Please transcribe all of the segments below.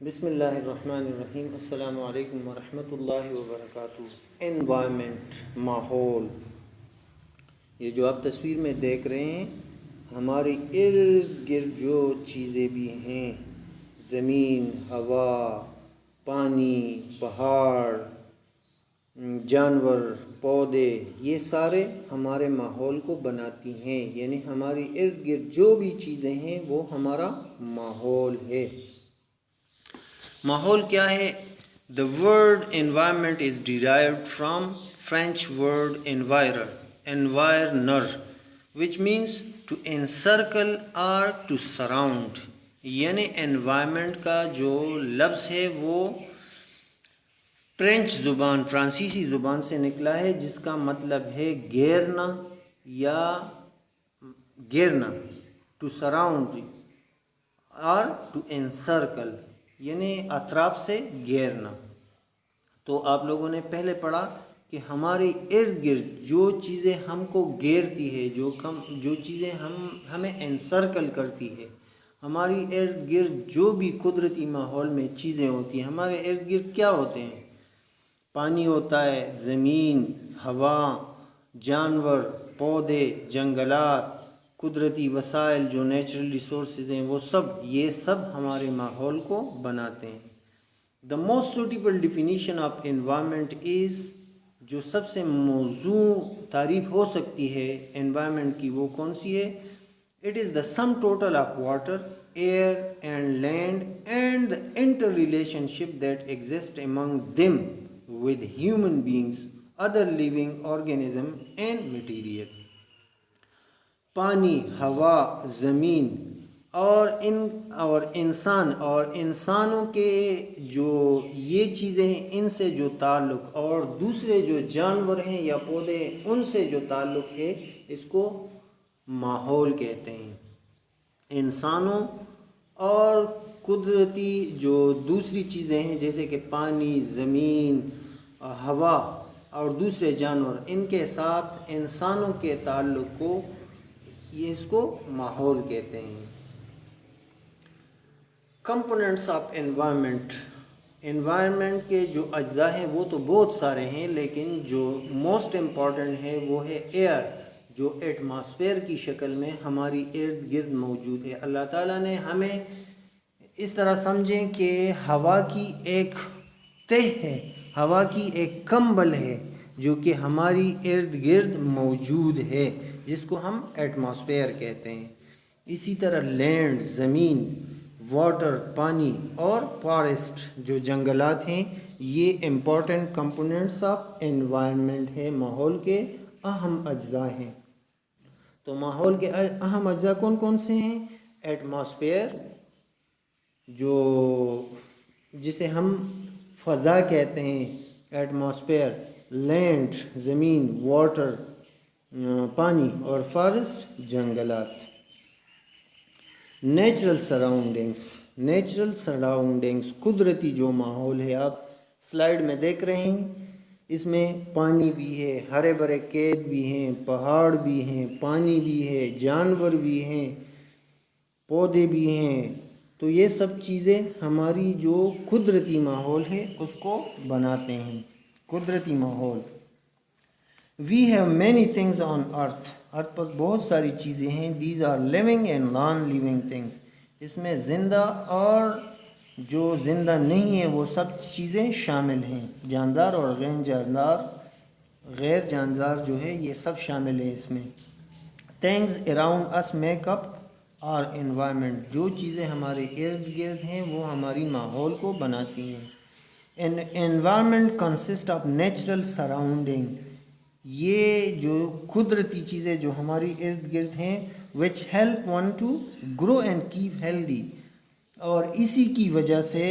بسم اللہ الرحمن الرحیم۔ السلام علیکم ورحمۃ اللہ وبرکاتہ۔ انوائرمنٹ، ماحول، یہ جو آپ تصویر میں دیکھ رہے ہیں، ہمارے ارد گرد جو چیزیں بھی ہیں، زمین، ہوا، پانی، پہاڑ، جانور، پودے، یہ سارے ہمارے ماحول کو بناتی ہیں، یعنی ہمارے ارد گرد جو بھی چیزیں ہیں وہ ہمارا ماحول ہے۔ ماحول کیا ہے؟ The word environment is derived from French word environner, which means to encircle or to surround. یعنی environment کا جو لفظ ہے وہ فرانسیسی زبان سے نکلا ہے، جس کا مطلب ہے گھیرنا یا گھیرنا، to surround اور to encircle یعنی اطراف سے گھیرنا۔ تو آپ لوگوں نے پہلے پڑھا کہ ہمارے ارد گرد جو چیزیں ہم کو گھیرتی ہے، جو چیزیں ہمیں انسرکل کرتی ہے، ہماری ارد گرد جو بھی قدرتی ماحول میں چیزیں ہوتی ہیں، ہمارے ارد گرد کیا ہوتے ہیں؟ پانی ہوتا ہے، زمین، ہوا، جانور، پودے، جنگلات، قدرتی وسائل جو نیچرل ریسورسز ہیں، یہ سب ہمارے ماحول کو بناتے ہیں۔ The most suitable definition of environment is, جو سب سے موزوں تعریف ہو سکتی ہے انوائرمنٹ کی، وہ کون سی ہے؟ It is the sum total of water, air and land and the inter relationship that exist among them with human beings, other living organism and material. پانی، ہوا، زمین اور انسانوں کے جو یہ چیزیں ہیں، ان سے جو تعلق، اور دوسرے جو جانور ہیں یا پودے ہیں، ان سے جو تعلق ہے، اس کو ماحول کہتے ہیں۔ انسانوں اور قدرتی جو دوسری چیزیں ہیں، جیسے کہ پانی، زمین، ہوا اور دوسرے جانور، ان کے ساتھ انسانوں کے تعلق کو اس کو ماحول کہتے ہیں۔ کمپوننٹس آف انوائرمنٹ کے جو اجزاء ہیں وہ تو بہت سارے ہیں، لیکن جو موسٹ امپورٹنٹ ہے وہ ہے ایئر، جو ایٹماسفیئر کی شکل میں ہماری ارد گرد موجود ہے۔ اللہ تعالیٰ نے ہمیں اس طرح سمجھیں کہ ہوا کی ایک تہ ہے، ہوا کی ایک کمبل ہے جو کہ ہماری ارد گرد موجود ہے، جس کو ہم ایٹماسفیئر کہتے ہیں۔ اسی طرح لینڈ، زمین، واٹر، پانی اور فارسٹ جو جنگلات ہیں، یہ امپورٹنٹ کمپوننٹس آف انوائرمنٹ ہے، ماحول کے اہم اجزاء ہیں۔ تو ماحول کے اہم اجزاء کون کون سے ہیں؟ ایٹماسفیئر، جسے ہم فضا کہتے ہیں، ایٹماسفیئر، لینڈ، زمین، واٹر، پانی اور فارسٹ، جنگلات۔ نیچرل سراؤنڈنگس، قدرتی جو ماحول ہے، آپ سلائیڈ میں دیکھ رہے ہیں، اس میں پانی بھی ہے، ہرے بھرے کھیت بھی ہیں، پہاڑ بھی ہیں، پانی بھی ہے، جانور بھی ہیں، پودے بھی ہیں۔ تو یہ سب چیزیں ہماری جو قدرتی ماحول ہے اس کو بناتے ہیں، قدرتی ماحول۔ We have many things on earth. ارتھ پر بہت ساری چیزیں ہیں۔ These are living and non-living things. اس میں زندہ اور جو زندہ نہیں ہیں وہ سب چیزیں شامل ہیں۔ جاندار اور غیر جاندار جو ہے، یہ سب شامل ہیں اس میں۔ Things around us make up our environment. جو چیزیں ہمارے ارد گرد ہیں وہ ہماری ماحول کو بناتی ہیں۔ An environment consists of natural surrounding. یہ جو قدرتی چیزیں جو ہماری ارد گرد ہیں، which help one to grow and keep healthy. اور اسی کی وجہ سے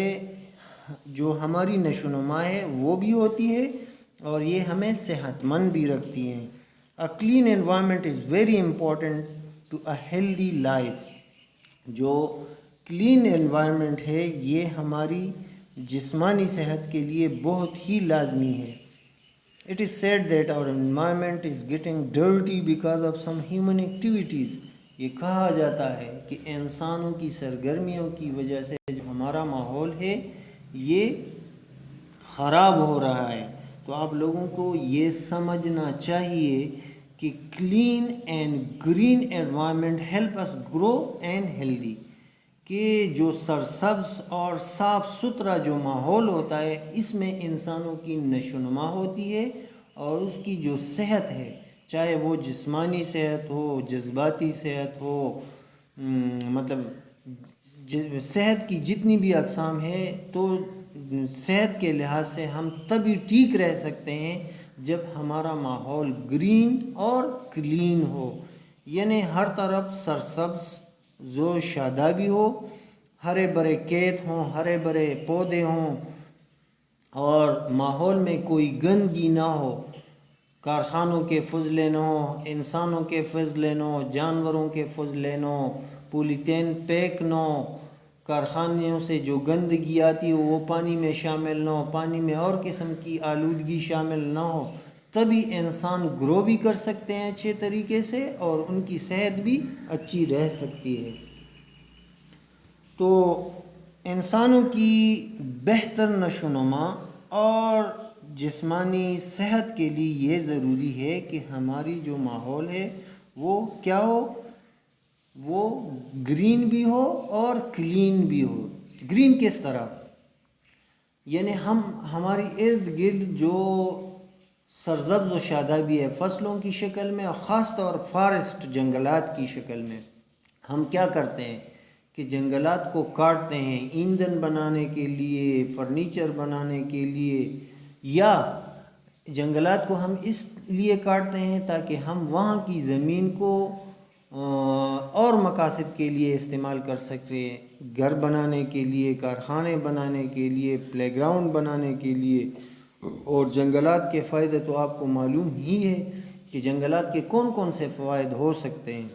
جو ہماری نشو و نما ہے وہ بھی ہوتی ہے، اور یہ ہمیں صحت مند بھی رکھتی ہیں۔ A clean environment is very important to a healthy life. جو کلین انوائرمنٹ ہے یہ ہماری جسمانی صحت کے لیے بہت ہی لازمی ہے۔ It is said that our environment is getting dirty because of some human activities. یہ کہا جاتا ہے کہ انسانوں کی سرگرمیوں کی وجہ سے جو ہمارا ہمارا ماحول ہے یہ خراب ہو رہا ہے. تو آپ لوگوں کو یہ سمجھنا چاہیے کہ clean and green environment help us grow and healthy, کہ جو سرسبز اور صاف ستھرا جو ماحول ہوتا ہے اس میں انسانوں کی نشو و نما ہوتی ہے، اور اس کی جو صحت ہے، چاہے وہ جسمانی صحت ہو، جذباتی صحت ہو، مطلب صحت کی جتنی بھی اقسام ہے، تو صحت کے لحاظ سے ہم تبھی ٹھیک رہ سکتے ہیں جب ہمارا ماحول گرین اور کلین ہو، یعنی ہر طرف سرسبز و شادابی ہو، ہرے بھرے کھیت ہوں، ہرے بھرے پودے ہوں، اور ماحول میں کوئی گندگی نہ ہو، کارخانوں کے فضلے نہ ہو، انسانوں کے فضلے نہ ہو، جانوروں کے فضلے نہ ہو، پولیتین پیک نہ ہو، کارخانوں سے جو گندگی آتی ہو وہ پانی میں شامل نہ ہو، پانی میں اور قسم کی آلودگی شامل نہ ہو، تبھی انسان گرو بھی کر سکتے ہیں اچھے طریقے سے، اور ان کی صحت بھی اچھی رہ سکتی ہے. تو انسانوں کی بہتر نشو و نما اور جسمانی صحت کے لیے یہ ضروری ہے کہ ہماری جو ماحول ہے وہ کیا ہو، وہ گرین بھی ہو اور کلین بھی ہو. گرین کس طرح؟ یعنی ہماری ارد گرد جو سرسبز و شادابی ہے فصلوں کی شکل میں، اور خاص طور فارسٹ جنگلات کی شکل میں، ہم کیا کرتے ہیں کہ جنگلات کو کاٹتے ہیں ایندھن بنانے کے لیے، فرنیچر بنانے کے لیے، یا جنگلات کو ہم اس لیے کاٹتے ہیں تاکہ ہم وہاں کی زمین کو اور مقاصد کے لیے استعمال کر سکیں، گھر بنانے کے لیے، کارخانے بنانے کے لیے، پلے گراؤنڈ بنانے کے لیے. اور جنگلات کے فائدے تو آپ کو معلوم ہی ہے کہ جنگلات کے کون کون سے فوائد ہو سکتے ہیں.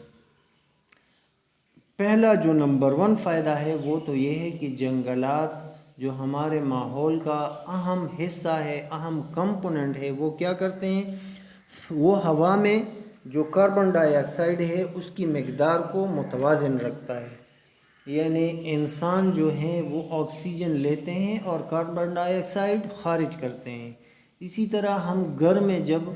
پہلا جو نمبر 1 فائدہ ہے وہ تو یہ ہے کہ جنگلات جو ہمارے ماحول کا اہم حصہ ہے، اہم کمپوننٹ ہے، وہ کیا کرتے ہیں، وہ ہوا میں جو کاربن ڈائی آکسائڈ ہے اس کی مقدار کو متوازن رکھتا ہے. یعنی انسان جو ہیں وہ آکسیجن لیتے ہیں اور کاربن ڈائی آکسائڈ خارج کرتے ہیں. اسی طرح ہم گھر میں جب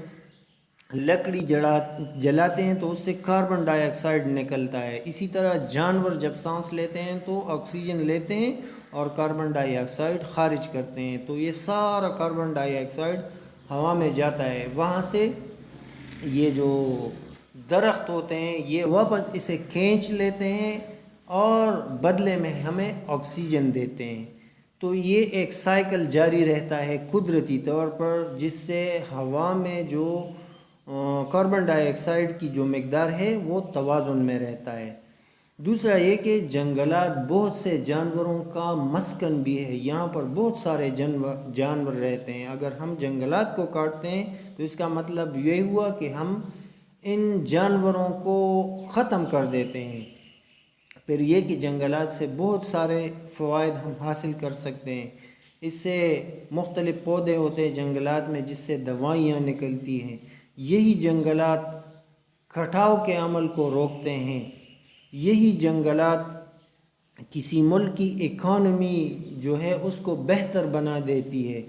لکڑی جلاتے ہیں تو اس سے کاربن ڈائی آکسائڈ نکلتا ہے. اسی طرح جانور جب سانس لیتے ہیں تو آکسیجن لیتے ہیں اور کاربن ڈائی آکسائڈ خارج کرتے ہیں. تو یہ سارا کاربن ڈائی آکسائڈ ہوا میں جاتا ہے، وہاں سے یہ جو درخت ہوتے ہیں یہ واپس اسے کھینچ لیتے ہیں اور بدلے میں ہمیں آکسیجن دیتے ہیں. تو یہ ایک سائیکل جاری رہتا ہے قدرتی طور پر، جس سے ہوا میں جو کاربن ڈائی آکسائڈ کی جو مقدار ہے وہ توازن میں رہتا ہے. دوسرا یہ کہ جنگلات بہت سے جانوروں کا مسکن بھی ہے، یہاں پر بہت سارے جانور رہتے ہیں. اگر ہم جنگلات کو کاٹتے ہیں تو اس کا مطلب یہ ہوا کہ ہم ان جانوروں کو ختم کر دیتے ہیں. پھر یہ کہ جنگلات سے بہت سارے فوائد ہم حاصل کر سکتے ہیں. اس سے مختلف پودے ہوتے ہیں جنگلات میں جس سے دوائیاں نکلتی ہیں. یہی جنگلات کٹاؤ کے عمل کو روکتے ہیں. یہی جنگلات کسی ملک کی اکانومی جو ہے اس کو بہتر بنا دیتی ہے،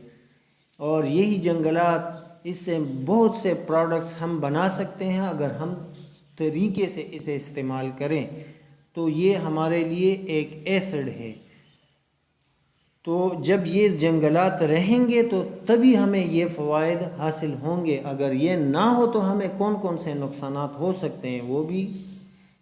اور یہی جنگلات اس سے بہت سے پروڈکٹس ہم بنا سکتے ہیں اگر ہم طریقے سے اسے استعمال کریں. تو یہ ہمارے لیے ایک ایسڈ ہے. تو جب یہ جنگلات رہیں گے تو تبھی ہمیں یہ فوائد حاصل ہوں گے. اگر یہ نہ ہو تو ہمیں کون کون سے نقصانات ہو سکتے ہیں، وہ بھی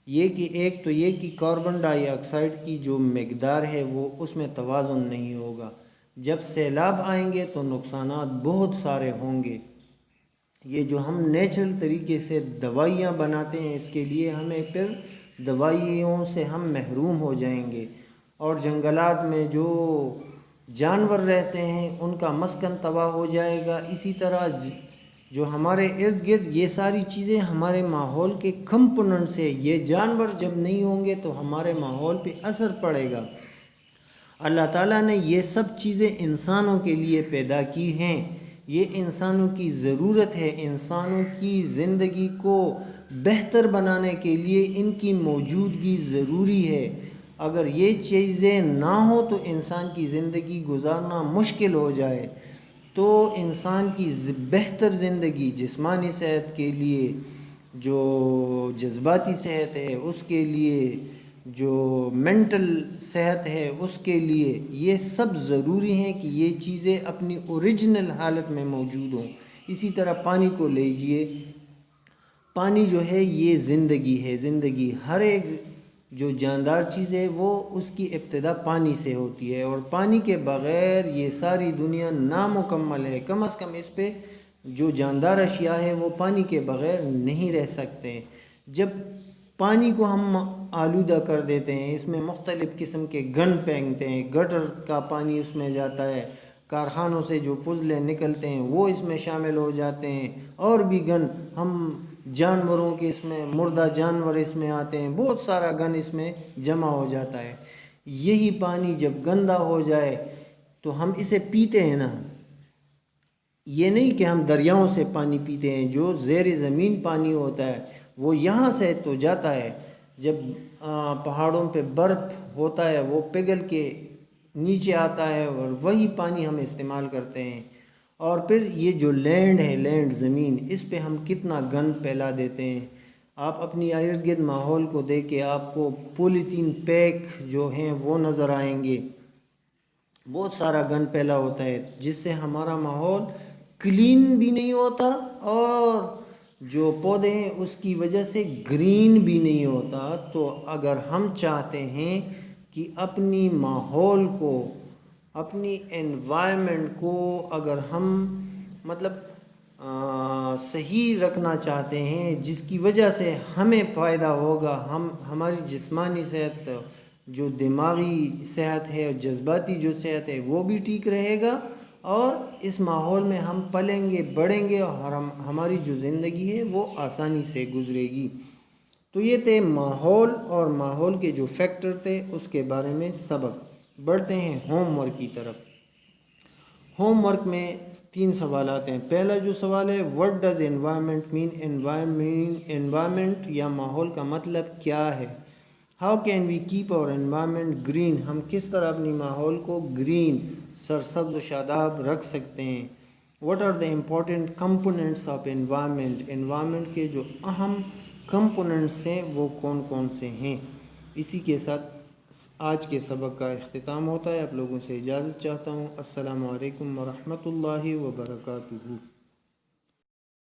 یہ کہ ایک تو یہ کہ کاربن ڈائی آکسائڈ کی جو مقدار ہے وہ اس میں توازن نہیں ہوگا. جب سیلاب آئیں گے تو نقصانات بہت سارے ہوں گے. یہ جو ہم نیچرل طریقے سے دوائیاں بناتے ہیں اس کے لیے ہمیں پھر دوائیوں سے ہم محروم ہو جائیں گے. اور جنگلات میں جو جانور رہتے ہیں ان کا مسکن تباہ ہو جائے گا. اسی طرح جو ہمارے ارد گرد یہ ساری چیزیں ہمارے ماحول کے کمپوننٹس ہیں، یہ جانور جب نہیں ہوں گے تو ہمارے ماحول پہ اثر پڑے گا. اللہ تعالیٰ نے یہ سب چیزیں انسانوں کے لیے پیدا کی ہیں. یہ انسانوں کی ضرورت ہے. انسانوں کی زندگی کو بہتر بنانے کے لیے ان کی موجودگی ضروری ہے. اگر یہ چیزیں نہ ہوں تو انسان کی زندگی گزارنا مشکل ہو جائے. تو انسان کی بہتر زندگی جسمانی صحت کے لیے، جو جذباتی صحت ہے اس کے لیے، جو مینٹل صحت ہے اس کے لیے، یہ سب ضروری ہیں کہ یہ چیزیں اپنی اوریجنل حالت میں موجود ہوں. اسی طرح پانی کو لیجئے، پانی جو ہے یہ زندگی ہے. زندگی ہر ایک جو جاندار چیز ہے وہ اس کی ابتدا پانی سے ہوتی ہے، اور پانی کے بغیر یہ ساری دنیا نامکمل ہے. کم از کم اس پہ جو جاندار اشیاء ہے وہ پانی کے بغیر نہیں رہ سکتے. جب پانی کو ہم آلودہ کر دیتے ہیں، اس میں مختلف قسم کے گن پھینکتے ہیں، گٹر کا پانی اس میں جاتا ہے، کارخانوں سے جو فضلے نکلتے ہیں وہ اس میں شامل ہو جاتے ہیں، اور بھی گن ہم جانوروں کے اس میں مردہ جانور اس میں آتے ہیں، بہت سارا گن اس میں جمع ہو جاتا ہے. یہی پانی جب گندا ہو جائے تو ہم اسے پیتے ہیں نا. یہ نہیں کہ ہم دریاؤں سے پانی پیتے ہیں، جو زیر زمین پانی ہوتا ہے وہ یہاں سے تو جاتا ہے. جب پہاڑوں پہ برف ہوتا ہے وہ پگھل کے نیچے آتا ہے، اور وہی پانی ہم استعمال کرتے ہیں. اور پھر یہ جو لینڈ ہے، لینڈ زمین، اس پہ ہم کتنا گند پھیلا دیتے ہیں. آپ اپنی ارد گرد ماحول کو دیکھیں، آپ کو پولیتھین پیک جو ہیں وہ نظر آئیں گے. بہت سارا گند پھیلا ہوتا ہے جس سے ہمارا ماحول کلین بھی نہیں ہوتا، اور جو پودے ہیں اس کی وجہ سے گرین بھی نہیں ہوتا. تو اگر ہم چاہتے ہیں کہ اپنی ماحول کو، اپنی انوائرمنٹ کو اگر ہم مطلب صحیح رکھنا چاہتے ہیں، جس کی وجہ سے ہمیں فائدہ ہوگا، ہماری جسمانی صحت، جو دماغی صحت ہے اور جذباتی جو صحت ہے وہ بھی ٹھیک رہے گا، اور اس ماحول میں ہم پلیں گے، بڑھیں گے، اور ہماری جو زندگی ہے وہ آسانی سے گزرے گی. تو یہ تھے ماحول اور ماحول کے جو فیکٹر تھے اس کے بارے میں سبق. بڑھتے ہیں ہوم ورک کی طرف. ہوم ورک میں 3 سوالات ہیں. پہلا جو سوال ہے، what does environment mean؟ environment یا ماحول کا مطلب کیا ہے؟ how can we keep our environment green؟ ہم کس طرح اپنی ماحول کو گرین، سرسبز و شاداب رکھ سکتے ہیں؟ what are the important components of environment؟ environment کے جو اہم کمپوننٹس ہیں وہ کون کون سے ہیں؟ اسی کے ساتھ آج کے سبق کا اختتام ہوتا ہے. آپ لوگوں سے اجازت چاہتا ہوں. السلام علیکم ورحمۃ اللہ وبرکاتہ.